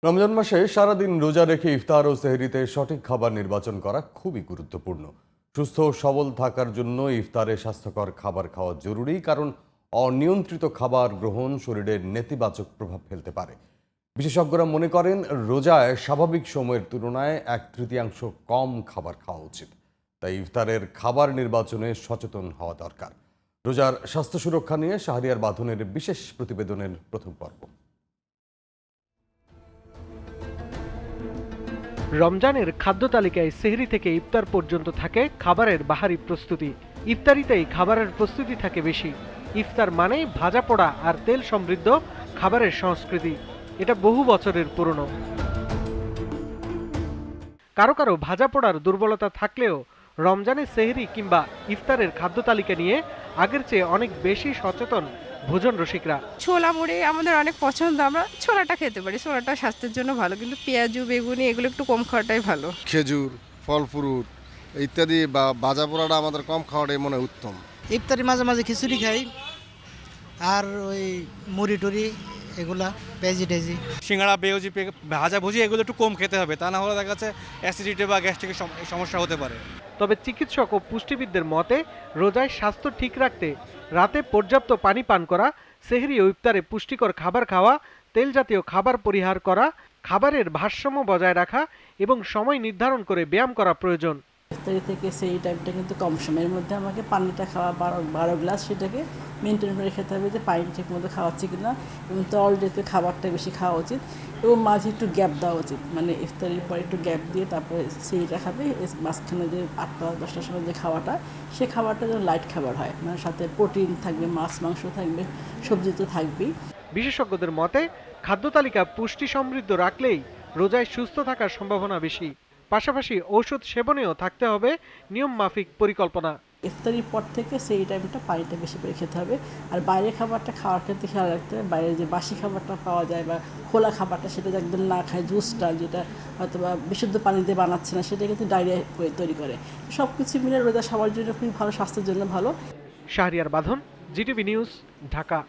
রমজান মাসে সারাদিন রোজা রেখে ইফতার ও সেহরিতে সঠিক খাবার নির্বাচন করা খুবই গুরুত্বপূর্ণ। সুস্থ ও সবল থাকার জন্য ইফতারে স্বাস্থ্যকর খাবার খাওয়া জরুরি, কারণ অনিয়ন্ত্রিত খাবার গ্রহণ শরীরের নেতিবাচক প্রভাব ফেলতে পারে। বিশেষজ্ঞরা মনে করেন রোজায় স্বাভাবিক সময়ের তুলনায় 1/3 কম খাবার খাওয়া উচিত। তাই ইফতারের খাবার নির্বাচনে সচেতন হওয়া দরকার। রোজার স্বাস্থ্য সুরক্ষা নিয়ে শাহরিয়ার বাঁধনের বিশেষ প্রতিবেদনের প্রথম পর্ব। রমজানের খাদ্য তালিকায় সেহরি থেকে ইফতার পর্যন্ত থাকে খাবারের বাহারি প্রস্তুতি। ইফতারিতেই খাবারের প্রস্তুতি থাকে বেশি। ইফতার মানেই ভাজা পোড়া আর তেল সমৃদ্ধ খাবারের সংস্কৃতি। এটা বহু বছরের পুরনো। কারো কারো ভাজা পোড়ার দুর্বলতা থাকলেও রমজানের সেহরি কিংবা ইফতারের খাদ্য তালিকা নিয়ে আগের চেয়ে অনেক বেশি সচেতন ভোজন রসিকরা। ছোলা মুড়ি আমাদের অনেক পছন্দ, আমরা ছোলাটা খেতে পারি, ছোলাটা স্বাস্থ্যের জন্য ভালো, কিন্তু পেঁয়াজু বেগুনি এগুলো একটু কম খাওয়াটাই ভালো। খেজুর, ফল ফ্রুট ইত্যাদি বা ভাজা পোড়াটা আমাদের কম খাওয়াটাই মনে হয় উত্তম। ইফতারি মাঝে মাঝে খিচুড়ি খাই, আর ওই মুড়ি টুড়ি এগুলা পেঁয়াজি টেজি। সিঙ্গাড়া পেঁয়াজি ভাজা ভুজি এগুলো একটু কম খেতে হবে, তা না হলে দেখা যাচ্ছে অ্যাসিডিটি বা গ্যাস্ট্রিকের সমস্যা হতে পারে। তবে চিকিৎসক ও পুষ্টিবিদদের মতে রোজায় স্বাস্থ্য ঠিক রাখতে রাতে পর্যাপ্ত পানি পান করা, সেহরি ও ইফতারে পুষ্টিকর খাবার খাওয়া, তেল জাতীয় খাবার পরিহার করা, খাবারের ভারসাম্য বজায় রাখা এবং সময় নির্ধারণ করে ব্যায়াম করা প্রয়োজন। ইফতারি থেকে সেই টাইমটা কিন্তু কম সময়ের মধ্যে আমাকে পানিটা খাওয়া 12 গ্লাস, সেটাকে মেনটেন করে খেতে হবে যে পানি ঠিক মতো খাওয়াচ্ছি কিনা, এবং তরল জাতীয় খাবারটা বেশি খাওয়া উচিত, এবং মাঝে একটু গ্যাপ দেওয়া উচিত, মানে ইফতারির পরে একটু গ্যাপ দিয়ে তারপরে সেইটা খাবে। মাঝখানে যে 8টা-10টার সময় যে খাওয়াটা, সে খাবারটা যেন লাইট খাবার হয়, মানে সাথে প্রোটিন থাকবে, মাছ মাংস থাকবে, সবজি তো থাকবেই। বিশেষজ্ঞদের মতে খাদ্য তালিকা পুষ্টি সমৃদ্ধ রাখলেই রোজায় সুস্থ থাকার সম্ভাবনা বেশি। পাশাপাশি ঔষধ সেবনেও থাকতে হবে নিয়ম মাফিক পরিকল্পনা। ইফতারির পর থেকে সেই টাইমটা পানিটা বেশি করে খেতে হবে। আর বাইরের খাবারটা খাওয়ার ক্ষেত্রে খেয়াল রাখতে হবে, বাইরে যে বাসি খাবারটা পাওয়া যায় বা খোলা খাবারটা, সেটা একদম না খায়, জুসটা যেটা হয়তো বা বিশুদ্ধ পানি দিয়ে বানাচ্ছে না, সেটা কিন্তু ডায়রিয়া তৈরি করে। সব কিছু মিলে রোজা সবার জন্য খুবই ভালো, স্বাস্থ্যের জন্য ভালো। শাহরিয়ার বাঁধন, জিটিভি নিউজ, ঢাকা।